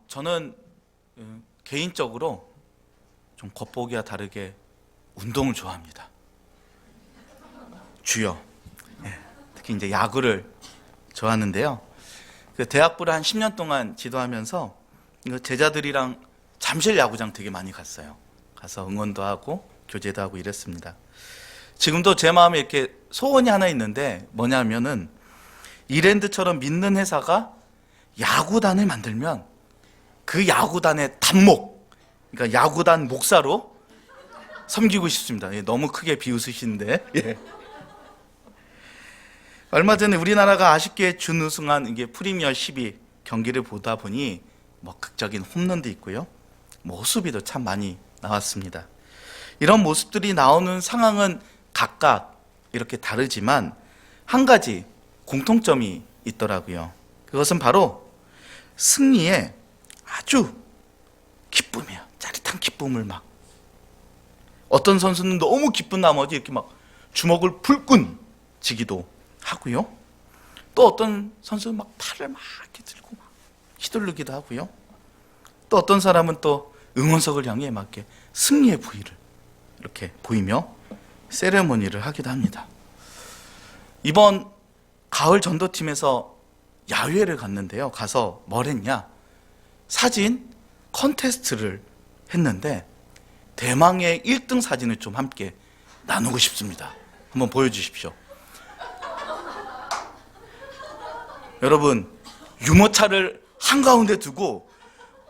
저는 개인적으로 좀 겉보기와 다르게 운동을 좋아합니다. 주요. 특히 이제 야구를 좋아하는데요. 그 대학부를 한 10년 동안 지도하면서 제자들이랑 잠실 야구장 되게 많이 갔어요. 가서 응원도 하고 교제도 하고 이랬습니다. 지금도 제 마음에 이렇게 소원이 하나 있는데 뭐냐면은 이랜드처럼 믿는 회사가 야구단을 만들면 그 야구단의 단목, 그러니까 야구단 목사로 섬기고 싶습니다. 너무 크게 비웃으시는데. 예. 얼마 전에 우리나라가 아쉽게 준우승한 이게 프리미어 12 경기를 보다 보니 극적인 홈런도 있고요. 호수비도 참 많이 나왔습니다. 이런 모습들이 나오는 상황은 각각 이렇게 다르지만 한 가지 공통점이 있더라고요. 그것은 바로 승리에 아주 기쁨이에요. 짜릿한 기쁨을 어떤 선수는 너무 기쁜 나머지 이렇게 주먹을 불끈 쥐기도 하고요. 또 어떤 선수는 팔을 이렇게 들고 휘두르기도 하고요. 또 어떤 사람은 또 응원석을 향해 이렇게 승리의 부위를 이렇게 보이며 세레모니를 하기도 합니다. 이번 가을 전도팀에서 야외를 갔는데요. 가서 뭘 했냐? 사진 컨테스트를 했는데 대망의 1등 사진을 좀 함께 나누고 싶습니다. 한번 보여주십시오. 여러분, 유모차를 한가운데 두고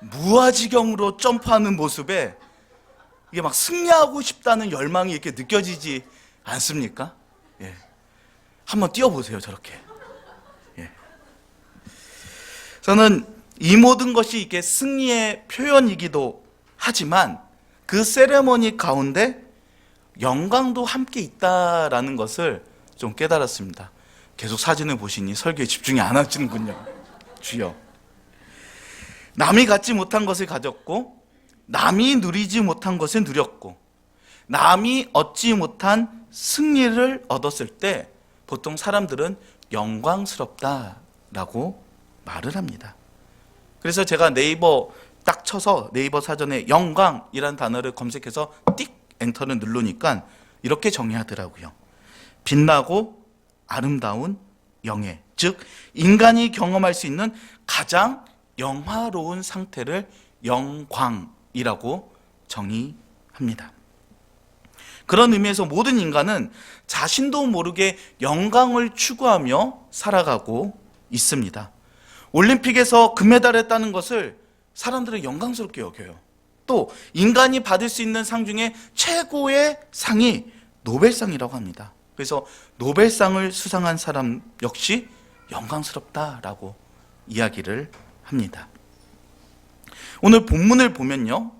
무아지경으로 점프하는 모습에 이게 승리하고 싶다는 열망이 이렇게 느껴지지 않습니까? 예. 한번 뛰어보세요, 저렇게. 예. 저는 이 모든 것이 이게 승리의 표현이기도 하지만 그 세레머니 가운데 영광도 함께 있다라는 것을 좀 깨달았습니다. 계속 사진을 보시니 설교에 집중이 안 하시는군요. 주여. 남이 갖지 못한 것을 가졌고, 남이 누리지 못한 것을 누렸고, 남이 얻지 못한 승리를 얻었을 때 보통 사람들은 영광스럽다라고 말을 합니다. 그래서 제가 네이버 딱 쳐서 네이버 사전에 영광이라는 단어를 검색해서 띡 엔터를 누르니까 이렇게 정의하더라고요. 빛나고 아름다운 영예, 즉 인간이 경험할 수 있는 가장 영화로운 상태를 영광이라고 정의합니다. 그런 의미에서 모든 인간은 자신도 모르게 영광을 추구하며 살아가고 있습니다. 올림픽에서 금메달을 따는 것을 사람들은 영광스럽게 여겨요. 또 인간이 받을 수 있는 상 중에 최고의 상이 노벨상이라고 합니다. 그래서 노벨상을 수상한 사람 역시 영광스럽다라고 이야기를 합니다. 오늘 본문을 보면요,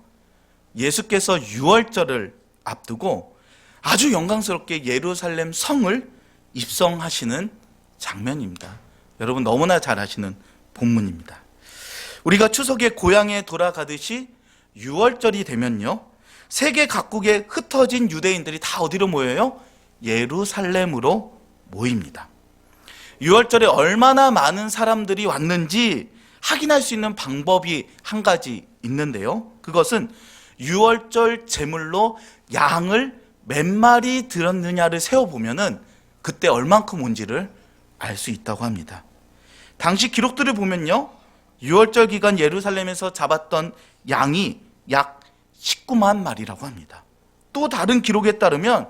예수께서 유월절을 앞두고 아주 영광스럽게 예루살렘 성을 입성하시는 장면입니다. 여러분 너무나 잘 아시는 본문입니다. 우리가 추석에 고향에 돌아가듯이 유월절이 되면요, 세계 각국에 흩어진 유대인들이 다 어디로 모여요? 예루살렘으로 모입니다. 유월절에 얼마나 많은 사람들이 왔는지 확인할 수 있는 방법이 한 가지 있는데요. 그것은 유월절 제물로 양을 몇 마리 들었느냐를 세어보면은 그때 얼만큼 온지를 알 수 있다고 합니다. 당시 기록들을 보면요, 유월절 기간 예루살렘에서 잡았던 양이 약 19만 마리라고 합니다. 또 다른 기록에 따르면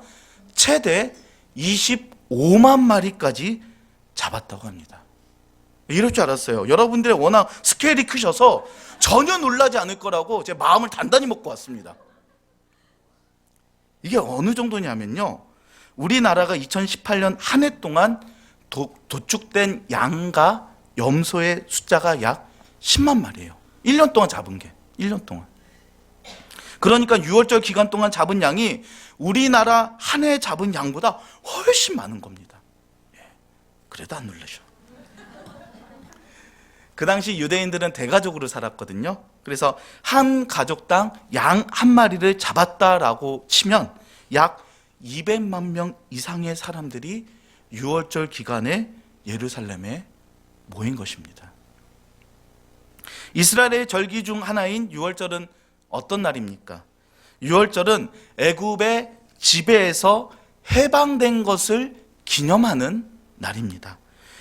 최대 25만 마리까지 잡았다고 합니다. 이럴 줄 알았어요. 여러분들의 워낙 스케일이 크셔서 전혀 놀라지 않을 거라고 제 마음을 단단히 먹고 왔습니다. 이게 어느 정도냐면요, 우리나라가 2018년 한 해 동안 도축된 양과 염소의 숫자가 약 10만 마리예요. 1년 동안 잡은 게 1년 동안. 그러니까 6월절 기간 동안 잡은 양이 우리나라 한 해 잡은 양보다 훨씬 많은 겁니다. 그래도 안 놀라죠. 그 당시 유대인들은 대가족으로 살았거든요. 그래서 한 가족당 양 한 마리를 잡았다라고 치면 약 200만 명 이상의 사람들이 6월절 기간에 예루살렘에 모인 것입니다. 이스라엘의 절기 중 하나인 유월절은 어떤 날입니까? 유월절은 애굽의 지배에서 해방된 것을 기념하는 날입니다.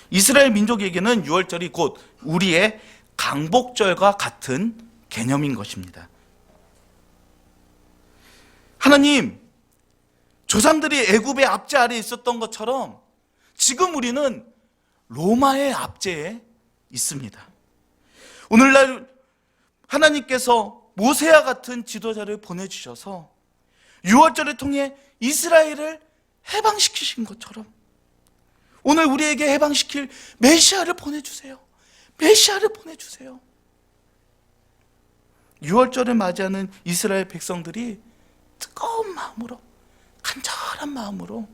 이스라엘 민족에게는 유월절이 곧 우리의 강복절과 같은 개념인 것입니다. 하나님, 조상들이 애굽의 압제 아래에 있었던 것처럼 지금 우리는 로마의 압제에 있습니다. 오늘날 하나님께서 모세와 같은 지도자를 보내주셔서 유월절을 통해 이스라엘을 해방시키신 것처럼 오늘 우리에게 해방시킬 메시아를 보내주세요. 메시아를 보내주세요. 유월절을 맞이하는 이스라엘 백성들이 뜨거운 마음으로, 간절한 마음으로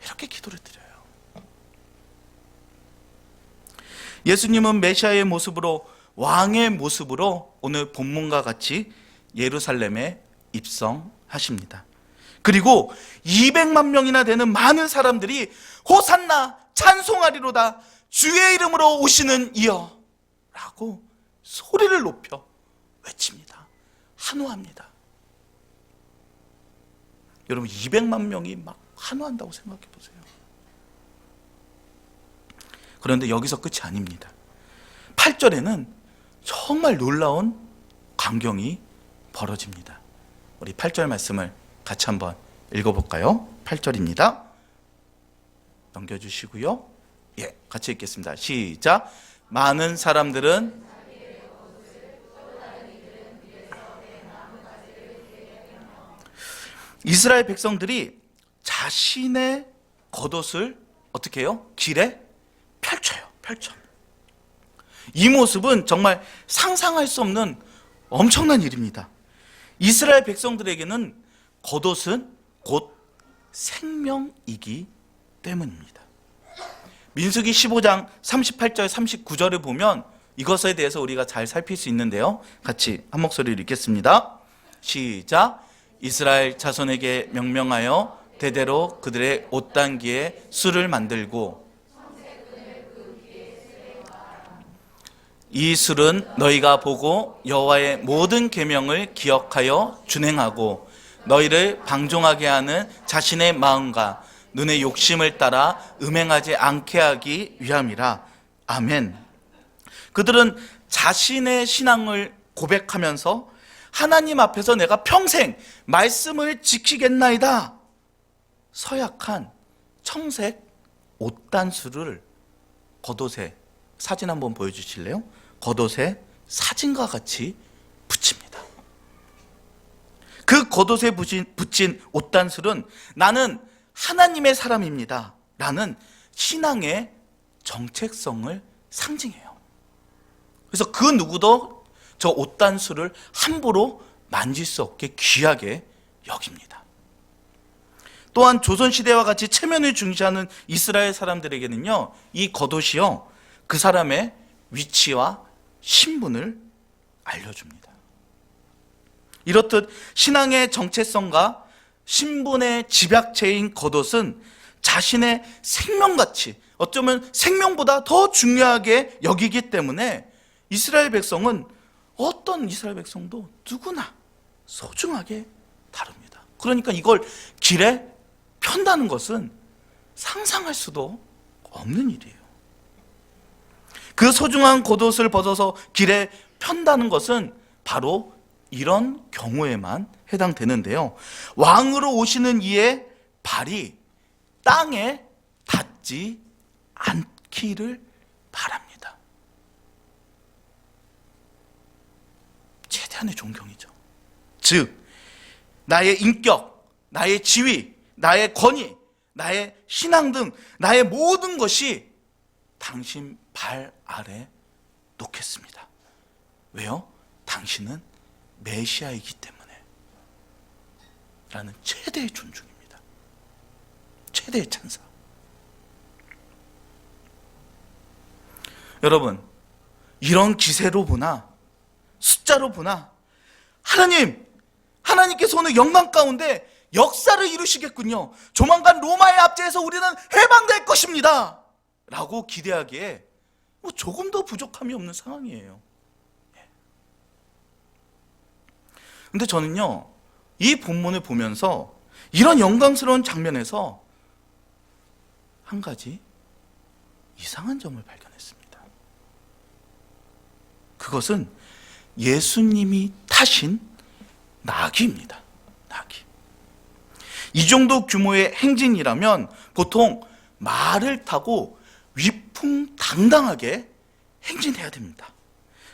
이렇게 기도를 드려요. 예수님은 메시아의 모습으로, 왕의 모습으로 오늘 본문과 같이 예루살렘에 입성하십니다. 그리고 200만 명이나 되는 많은 사람들이 호산나 찬송하리로다 주의 이름으로 오시는 이여 라고 소리를 높여 외칩니다. 환호합니다. 여러분, 200만 명이 막 환호한다고 생각해 보세요. 그런데 여기서 끝이 아닙니다. 8절에는 정말 놀라운 광경이 벌어집니다. 우리 8절 말씀을 같이 한번 읽어볼까요? 8절입니다. 넘겨주시고요. 예, 같이 읽겠습니다. 시작. 많은 사람들은 이스라엘 백성들이 자신의 겉옷을 어떻게 해요? 길에 펼쳐요. 이 모습은 정말 상상할 수 없는 엄청난 일입니다. 이스라엘 백성들에게는 겉옷은 곧 생명이기 때문입니다. 민수기 15장 38절 39절을 보면 이것에 대해서 우리가 잘 살필 수 있는데요. 같이 한 목소리로 읽겠습니다. 시작. 이스라엘 자손에게 명명하여 대대로 그들의 옷단기에 술을 만들고 이 술은 너희가 보고 여호와의 모든 계명을 기억하여 준행하고 너희를 방종하게 하는 자신의 마음과 눈의 욕심을 따라 음행하지 않게 하기 위함이라. 아멘. 그들은 자신의 신앙을 고백하면서 하나님 앞에서 내가 평생 말씀을 지키겠나이다 서약한 청색 옷단수를 겉옷에, 사진 한번 보여주실래요? 겉옷에 사진과 같이 붙입니다. 그 겉옷에 붙인 옷단술은 나는 하나님의 사람입니다 라는 신앙의 정체성을 상징해요. 그래서 그 누구도 저 옷단술을 함부로 만질 수 없게 귀하게 여깁니다. 또한 조선시대와 같이 체면을 중시하는 이스라엘 사람들에게는요, 이 겉옷이요, 그 사람의 위치와 신분을 알려줍니다. 이렇듯 신앙의 정체성과 신분의 집약체인 겉옷은 자신의 생명같이, 어쩌면 생명보다 더 중요하게 여기기 때문에 이스라엘 백성은 어떤 이스라엘 백성도 누구나 소중하게 다룹니다. 그러니까 이걸 길에 편다는 것은 상상할 수도 없는 일이에요. 그 소중한 겉옷을 벗어서 길에 편다는 것은 바로 이런 경우에만 해당되는데요. 왕으로 오시는 이의 발이 땅에 닿지 않기를 바랍니다. 최대한의 존경이죠. 즉, 나의 인격, 나의 지위, 나의 권위, 나의 신앙 등 나의 모든 것이 당신 발 아래 놓겠습니다. 왜요? 당신은 메시아이기 때문에 라는 최대의 존중입니다. 최대의 찬사. 여러분, 이런 기세로 보나 숫자로 보나 하나님께서 오늘 영광 가운데 역사를 이루시겠군요. 조만간 로마의 압제에서 우리는 해방될 것입니다 라고 기대하기에 조금도 부족함이 없는 상황이에요. 근데 저는요, 이 본문을 보면서 이런 영광스러운 장면에서 한 가지 이상한 점을 발견했습니다. 그것은 예수님이 타신 나귀입니다. 나귀. 이 정도 규모의 행진이라면 보통 말을 타고 위풍당당하게 행진해야 됩니다.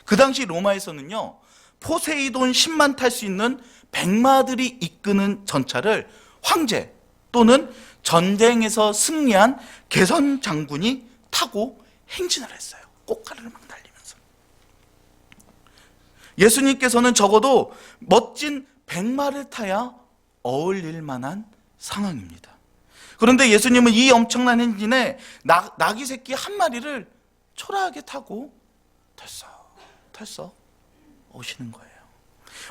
그 당시 로마에서는요, 포세이돈 신만 탈 수 있는 백마들이 이끄는 전차를 황제 또는 전쟁에서 승리한 개선 장군이 타고 행진을 했어요. 꽃가루를 막 날리면서. 예수님께서는 적어도 멋진 백마를 타야 어울릴 만한 상황입니다. 그런데 예수님은 이 엄청난 행진에 나귀 새끼 한 마리를 초라하게 타고 털썩 오시는 거예요.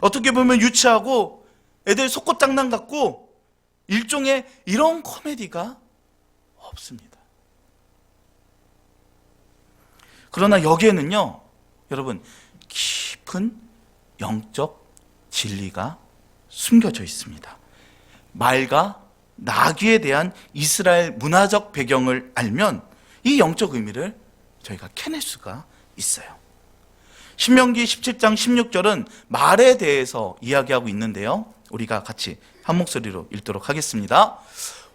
어떻게 보면 유치하고 애들 속꽃장난 같고 일종의 이런 코미디가 없습니다. 그러나 여기에는요, 여러분, 깊은 영적 진리가 숨겨져 있습니다. 말과 나귀에 대한 이스라엘 문화적 배경을 알면 이 영적 의미를 저희가 캐낼 수가 있어요. 신명기 17장 16절은 말에 대해서 이야기하고 있는데요, 우리가 같이 한 목소리로 읽도록 하겠습니다.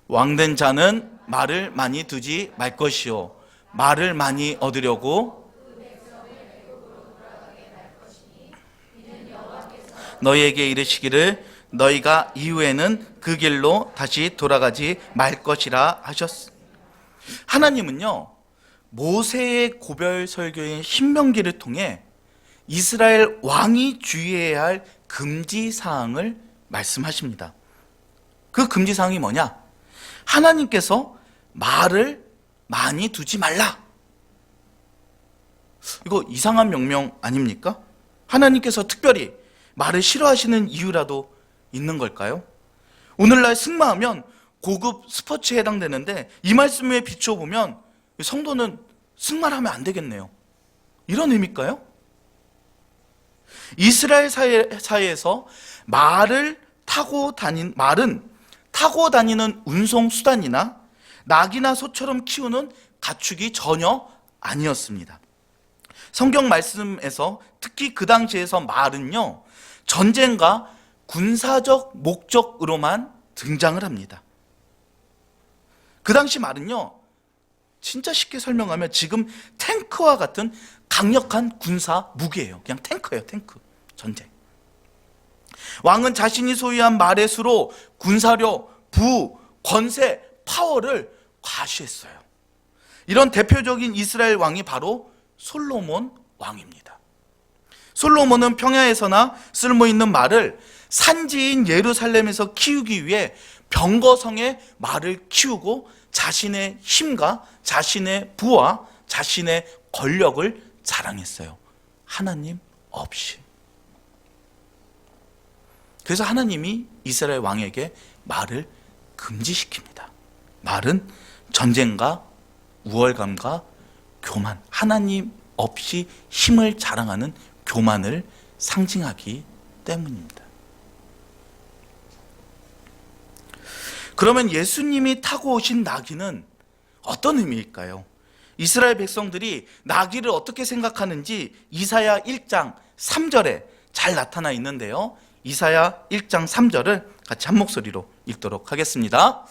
왕된 자는 말을 많이 두지 말 것이요, 말을 많이 얻으려고 너희에게 이르시기를 너희가 이후에는 그 길로 다시 돌아가지 말 것이라 하셨습니다. 하나님은요, 모세의 고별 설교인 신명기를 통해 이스라엘 왕이 주의해야 할 금지사항을 말씀하십니다. 그 금지사항이 뭐냐? 하나님께서 말을 많이 두지 말라. 이거 이상한 명령 아닙니까? 하나님께서 특별히 말을 싫어하시는 이유라도 있는 걸까요? 오늘날 승마하면 고급 스포츠에 해당되는데 이 말씀에 비춰보면 성도는 승마를 하면 안 되겠네요. 이런 의미일까요? 이스라엘 사회에서 말은 타고 다니는 운송 수단이나 낙이나 소처럼 키우는 가축이 전혀 아니었습니다. 성경 말씀에서 특히 그 당시에서 말은요, 전쟁과 군사적 목적으로만 등장을 합니다. 그 당시 말은요, 진짜 쉽게 설명하면 지금 탱크와 같은 강력한 군사 무기예요. 그냥 탱크예요, 탱크. 전쟁. 왕은 자신이 소유한 말의 수로 군사력, 부, 권세, 파워를 과시했어요. 이런 대표적인 이스라엘 왕이 바로 솔로몬 왕입니다. 솔로몬은 평야에서나 쓸모있는 말을 산지인 예루살렘에서 키우기 위해 병거성의 말을 키우고 자신의 힘과 자신의 부와 자신의 권력을 자랑했어요. 하나님 없이. 그래서 하나님이 이스라엘 왕에게 말을 금지시킵니다. 말은 전쟁과 우월감과 교만, 하나님 없이 힘을 자랑하는 교만을 상징하기 때문입니다. 그러면 예수님이 타고 오신 나귀는 어떤 의미일까요? 이스라엘 백성들이 나귀를 어떻게 생각하는지 이사야 1장 3절에 잘 나타나 있는데요, 이사야 1장 3절을 같이 한 목소리로 읽도록 하겠습니다.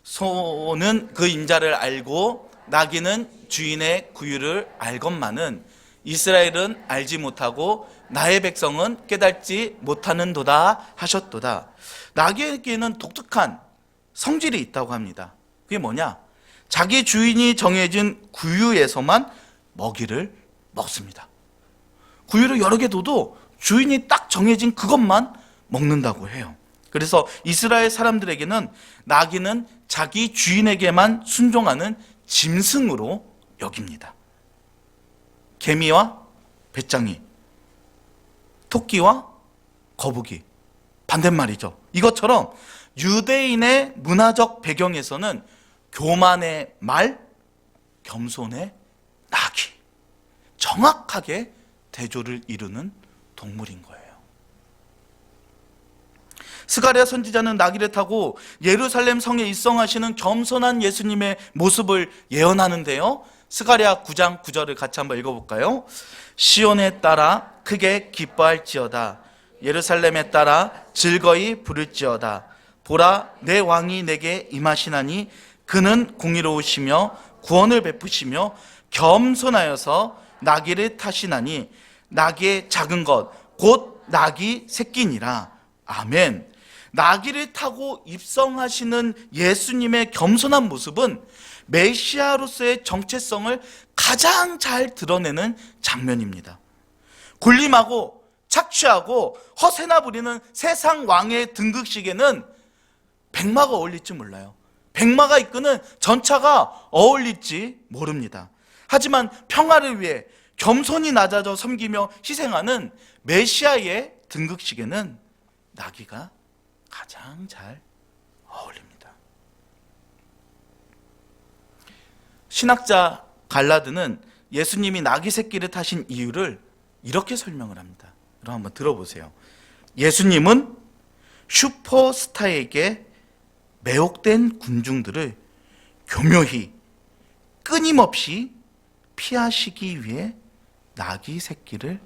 소는 그 임자를 알고 나귀는 주인의 구유를 알건만은 이스라엘은 알지 못하고 나의 백성은 깨닫지 못하는도다 하셨도다. 나귀에게는 독특한 성질이 있다고 합니다. 그게 뭐냐? 자기 주인이 정해진 구유에서만 먹이를 먹습니다. 구유를 여러 개 둬도 주인이 딱 정해진 그것만 먹는다고 해요. 그래서 이스라엘 사람들에게는 나귀는 자기 주인에게만 순종하는 짐승으로 여깁니다. 개미와 배짱이, 토끼와 거북이, 반대말이죠. 이것처럼 유대인의 문화적 배경에서는 교만의 말, 겸손의 나귀, 정확하게 대조를 이루는 동물인 거예요. 스가랴 선지자는 나귀를 타고 예루살렘 성에 입성하시는 겸손한 예수님의 모습을 예언하는데요. 스가랴 9장 9절을 같이 한번 읽어볼까요? 시온에 따라 크게 기뻐할지어다. 예루살렘에 따라 즐거이 부를지어다. 보라, 내 왕이 내게 임하시나니 그는 공의로우시며 구원을 베푸시며 겸손하여서 나귀를 타시나니 나귀의 작은 것 곧 나귀 새끼니라. 아멘. 나귀를 타고 입성하시는 예수님의 겸손한 모습은 메시아로서의 정체성을 가장 잘 드러내는 장면입니다. 군림하고 착취하고 허세나 부리는 세상 왕의 등극식에는 백마가 어울릴지 몰라요. 백마가 이끄는 전차가 어울릴지 모릅니다. 하지만 평화를 위해 겸손히 낮아져 섬기며 희생하는 메시아의 등극식에는 나귀가 가장 잘 어울립니다. 신학자 갈라드는 예수님이 나귀 새끼를 타신 이유를 이렇게 설명을 합니다. 여러분 한번 들어보세요. 예수님은 슈퍼스타에게 매혹된 군중들을 교묘히 끊임없이 피하시기 위해 나귀 새끼를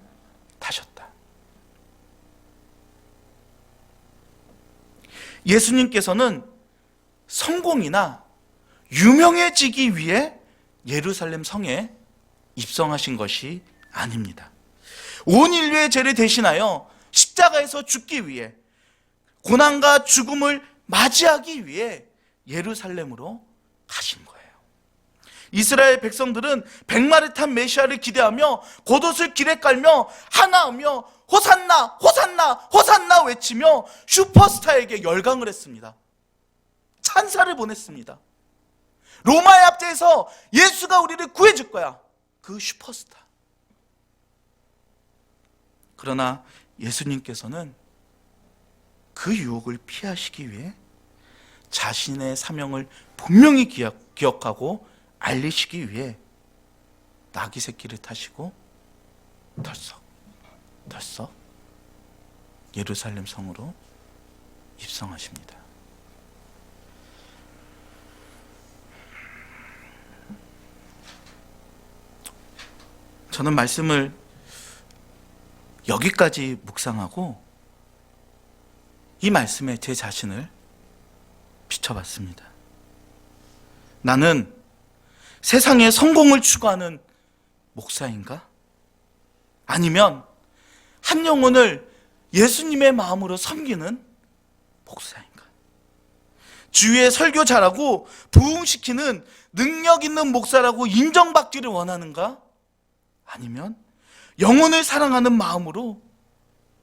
타셨다. 예수님께서는 성공이나 유명해지기 위해 예루살렘 성에 입성하신 것이 아닙니다. 온 인류의 죄를 대신하여 십자가에서 죽기 위해, 고난과 죽음을 맞이하기 위해 예루살렘으로 가신 거예요. 이스라엘 백성들은 백마를 탄 메시아를 기대하며 겉옷을 길에 깔며 하나하며 호산나 호산나 호산나 외치며 슈퍼스타에게 열광을 했습니다. 찬사를 보냈습니다. 로마의 압제에서 예수가 우리를 구해줄 거야. 그 슈퍼스타. 그러나 예수님께서는 그 유혹을 피하시기 위해 자신의 사명을 분명히 기억하고 알리시기 위해 나귀 새끼를 타시고 덜썩 예루살렘 성으로 입성하십니다. 저는 말씀을 여기까지 묵상하고 이 말씀에 제 자신을 비춰봤습니다. 나는 세상의 성공을 추구하는 목사인가? 아니면 한 영혼을 예수님의 마음으로 섬기는 목사인가? 주위에 설교 잘하고 부흥시키는 능력 있는 목사라고 인정받기를 원하는가? 아니면 영혼을 사랑하는 마음으로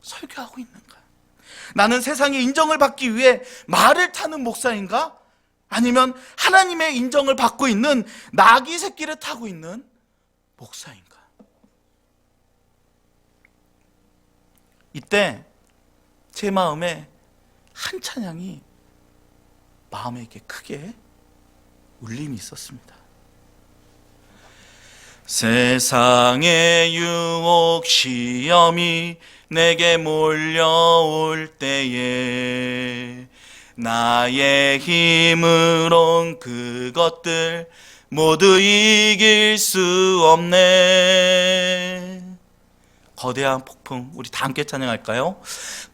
설교하고 있는가? 나는 세상의 인정을 받기 위해 말을 타는 목사인가? 아니면 하나님의 인정을 받고 있는 나귀 새끼를 타고 있는 목사인가? 이때 제 마음에 한 찬양이 마음에 이렇게 크게 울림이 있었습니다. 세상의 유혹 시험이 내게 몰려올 때에 나의 힘으론 그것들 모두 이길 수 없네. 거대한 폭풍, 우리 다 함께 찬양할까요?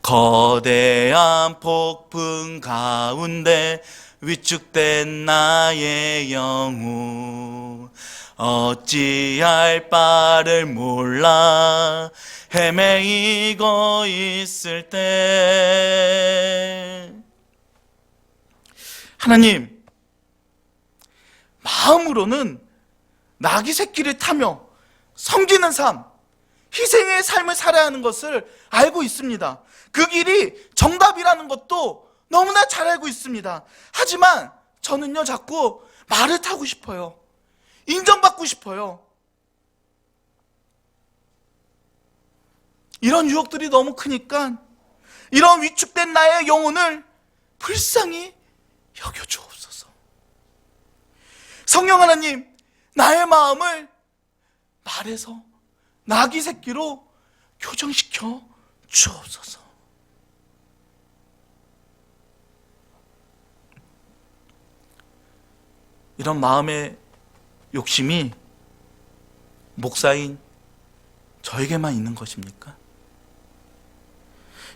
거대한 폭풍 가운데 위축된 나의 영혼 어찌할 바를 몰라 헤매이고 있을 때 하나님, 마음으로는 나귀 새끼를 타며 섬기는 삶, 희생의 삶을 살아야 하는 것을 알고 있습니다. 그 길이 정답이라는 것도 너무나 잘 알고 있습니다. 하지만 저는요, 자꾸 말을 타고 싶어요. 인정받고 싶어요. 이런 유혹들이 너무 크니까 이런 위축된 나의 영혼을 불쌍히 여겨주옵소서. 성령 하나님, 나의 마음을 말해서 나귀 새끼로 교정시켜 주옵소서. 이런 마음의 욕심이 목사인 저에게만 있는 것입니까?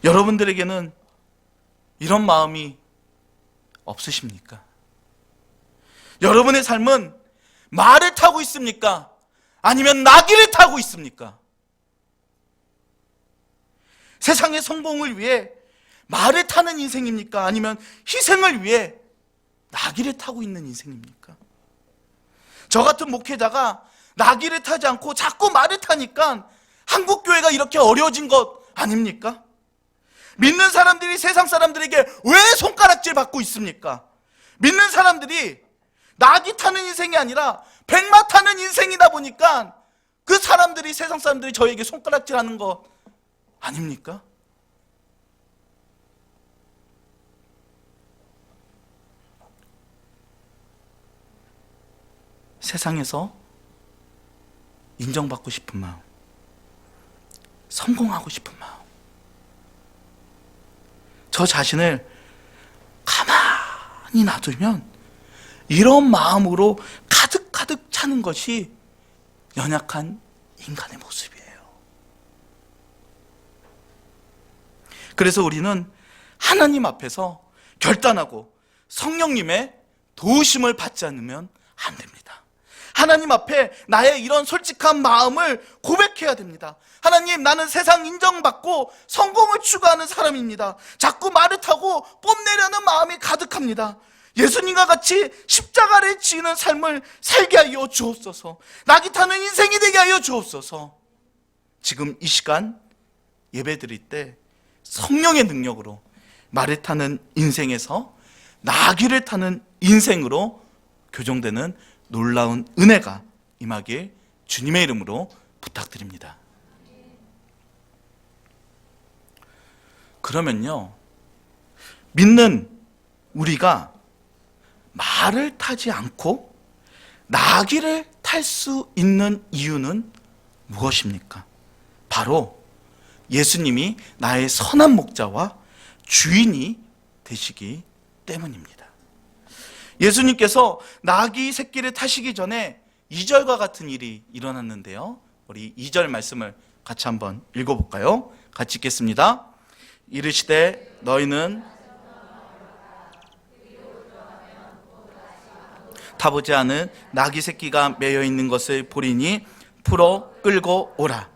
여러분들에게는 이런 마음이 없으십니까? 여러분의 삶은 말을 타고 있습니까? 아니면 나귀를 타고 있습니까? 세상의 성공을 위해 말을 타는 인생입니까? 아니면 희생을 위해 나귀를 타고 있는 인생입니까? 저 같은 목회자가 나귀를 타지 않고 자꾸 말을 타니까 한국교회가 이렇게 어려워진 것 아닙니까? 믿는 사람들이 세상 사람들에게 왜 손가락질 받고 있습니까? 믿는 사람들이 나귀 타는 인생이 아니라 백마 타는 인생이다 보니까 그 사람들이, 세상 사람들이 저에게 손가락질 하는 것 아닙니까? 세상에서 인정받고 싶은 마음, 성공하고 싶은 마음, 저 자신을 가만히 놔두면 이런 마음으로 가득가득 차는 것이 연약한 인간의 모습이에요. 그래서 우리는 하나님 앞에서 결단하고 성령님의 도우심을 받지 않으면 안 됩니다. 하나님 앞에 나의 이런 솔직한 마음을 고백해야 됩니다. 하나님, 나는 세상 인정받고 성공을 추구하는 사람입니다. 자꾸 말을 타고 뽐내려는 마음이 가득합니다. 예수님과 같이 십자가를 지는 삶을 살게 하여 주옵소서. 낙이 타는 인생이 되게 하여 주옵소서. 지금 이 시간 예배 드릴 때 성령의 능력으로 말을 타는 인생에서 나귀를 타는 인생으로 교정되는 놀라운 은혜가 임하길 주님의 이름으로 부탁드립니다. 그러면요, 믿는 우리가 말을 타지 않고 나귀를 탈 수 있는 이유는 무엇입니까? 바로 예수님이 나의 선한 목자와 주인이 되시기 때문입니다. 예수님께서 나귀 새끼를 타시기 전에 2절과 같은 일이 일어났는데요, 우리 2절 말씀을 같이 한번 읽어볼까요? 같이 읽겠습니다. 이르시되 너희는 타보지 않은 나귀 새끼가 매여 있는 것을 보리니 풀어 끌고 오라.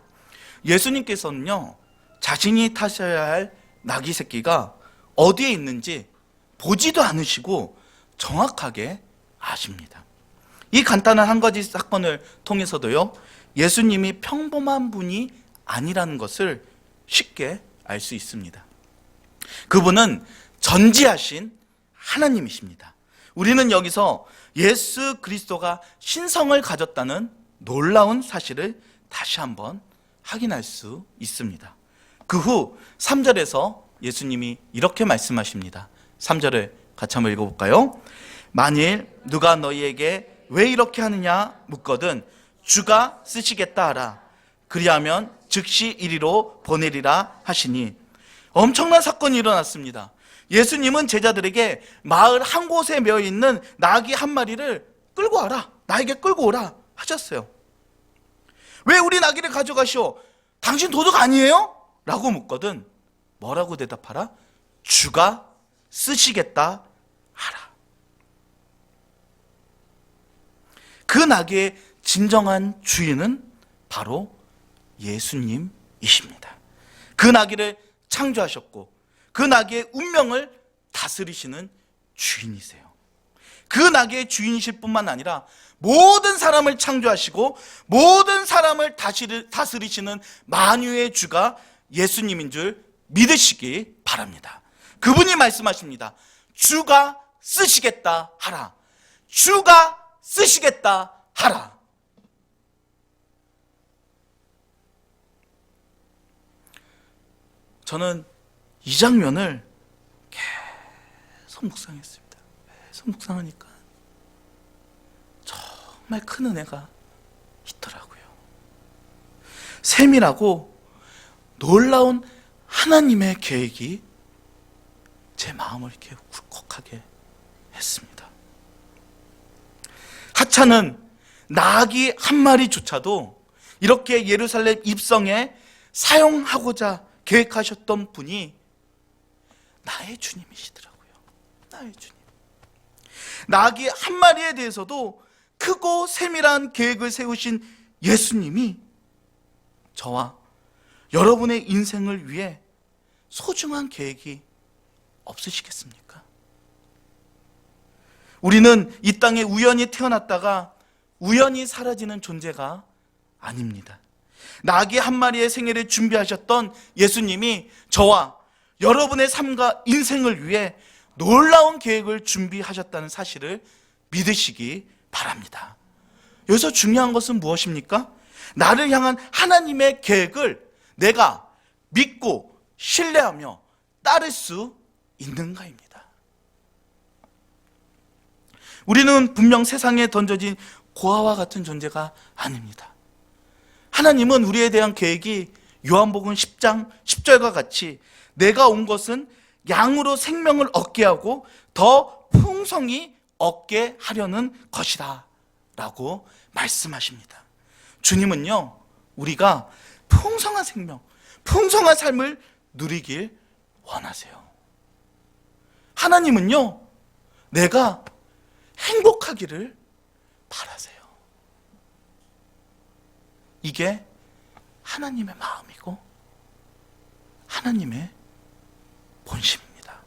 예수님께서는요, 자신이 타셔야 할 나귀 새끼가 어디에 있는지 보지도 않으시고 정확하게 아십니다. 이 간단한 한 가지 사건을 통해서도요, 예수님이 평범한 분이 아니라는 것을 쉽게 알 수 있습니다. 그분은 전지하신 하나님이십니다. 우리는 여기서 예수 그리스도가 신성을 가졌다는 놀라운 사실을 다시 한번 확인할 수 있습니다. 그 후 3절에서 예수님이 이렇게 말씀하십니다. 3절을 같이 한번 읽어볼까요? 만일 누가 너희에게 왜 이렇게 하느냐 묻거든 주가 쓰시겠다 하라. 그리하면 즉시 이리로 보내리라 하시니, 엄청난 사건이 일어났습니다. 예수님은 제자들에게 마을 한 곳에 매여 있는 나귀 한 마리를 끌고 와라, 나에게 끌고 오라 하셨어요. 왜 우리 나귀를 가져가시오? 당신 도둑 아니에요? 라고 묻거든 뭐라고 대답하라? 주가 쓰시겠다 하라. 그 나귀의 진정한 주인은 바로 예수님이십니다. 그 나귀를 창조하셨고 그 나귀의 운명을 다스리시는 주인이세요. 그 나귀의 주인이실 뿐만 아니라 모든 사람을 창조하시고 모든 사람을 다스리시는 만유의 주가 예수님인 줄 믿으시기 바랍니다. 그분이 말씀하십니다. 주가 쓰시겠다 하라. 주가 쓰시겠다 하라. 저는 이 장면을 계속 묵상했습니다. 계속 묵상하니까 정말 큰 은혜가 있더라고요. 세밀하고 놀라운 하나님의 계획이 제 마음을 이렇게 울컥하게 했습니다. 하찮은 나귀 한 마리조차도 이렇게 예루살렘 입성에 사용하고자 계획하셨던 분이 나의 주님이시더라고요. 나의 주님. 나귀 한 마리에 대해서도 크고 세밀한 계획을 세우신 예수님이 저와 여러분의 인생을 위해 소중한 계획이 없으시겠습니까? 우리는 이 땅에 우연히 태어났다가 우연히 사라지는 존재가 아닙니다. 나귀 한 마리의 생애를 준비하셨던 예수님이 저와 여러분의 삶과 인생을 위해 놀라운 계획을 준비하셨다는 사실을 믿으시기 바랍니다. 여기서 중요한 것은 무엇입니까? 나를 향한 하나님의 계획을 내가 믿고 신뢰하며 따를 수 있는가입니다. 우리는 분명 세상에 던져진 고아와 같은 존재가 아닙니다. 하나님은 우리에 대한 계획이 요한복음 10장 10절과 같이 내가 온 것은 양으로 생명을 얻게 하고 더 풍성히 얻게 하려는 것이다 라고 말씀하십니다. 주님은요, 우리가 풍성한 생명, 풍성한 삶을 누리길 원하세요. 하나님은요, 내가 행복하기를 바라세요. 이게 하나님의 마음이고 하나님의 본심입니다.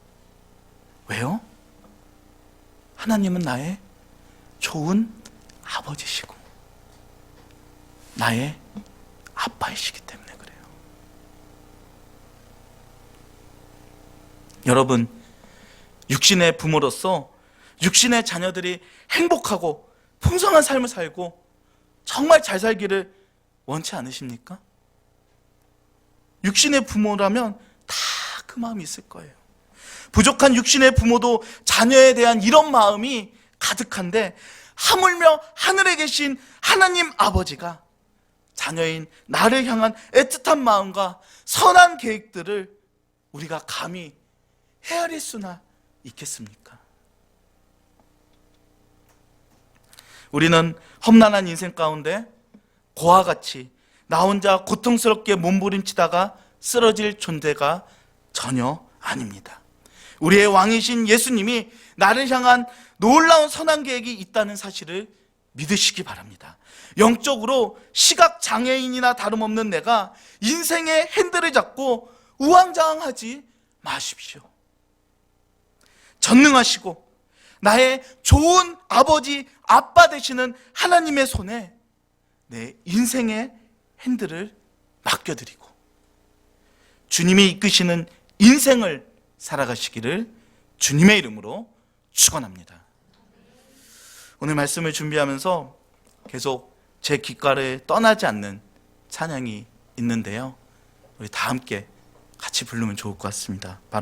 왜요? 하나님은 나의 좋은 아버지시고 나의 아빠이시기 때문에 그래요. 여러분, 육신의 부모로서 육신의 자녀들이 행복하고 풍성한 삶을 살고 정말 잘 살기를 원치 않으십니까? 육신의 부모라면 다 그 마음이 있을 거예요. 부족한 육신의 부모도 자녀에 대한 이런 마음이 가득한데 하물며 하늘에 계신 하나님 아버지가 자녀인 나를 향한 애틋한 마음과 선한 계획들을 우리가 감히 헤아릴 수나 있겠습니까? 우리는 험난한 인생 가운데 고와 같이 나 혼자 고통스럽게 몸부림치다가 쓰러질 존재가 전혀 아닙니다. 우리의 왕이신 예수님이 나를 향한 놀라운 선한 계획이 있다는 사실을 믿으시기 바랍니다. 영적으로 시각장애인이나 다름없는 내가 인생의 핸들을 잡고 우왕좌왕하지 마십시오. 전능하시고 나의 좋은 아버지, 아빠 되시는 하나님의 손에 내 인생의 핸들을 맡겨드리고 주님이 이끄시는 인생을 살아가시기를 주님의 이름으로 축원합니다. 오늘 말씀을 준비하면서 계속 제 귓가를 떠나지 않는 찬양이 있는데요, 우리 다 함께 같이 부르면 좋을 것 같습니다. 바로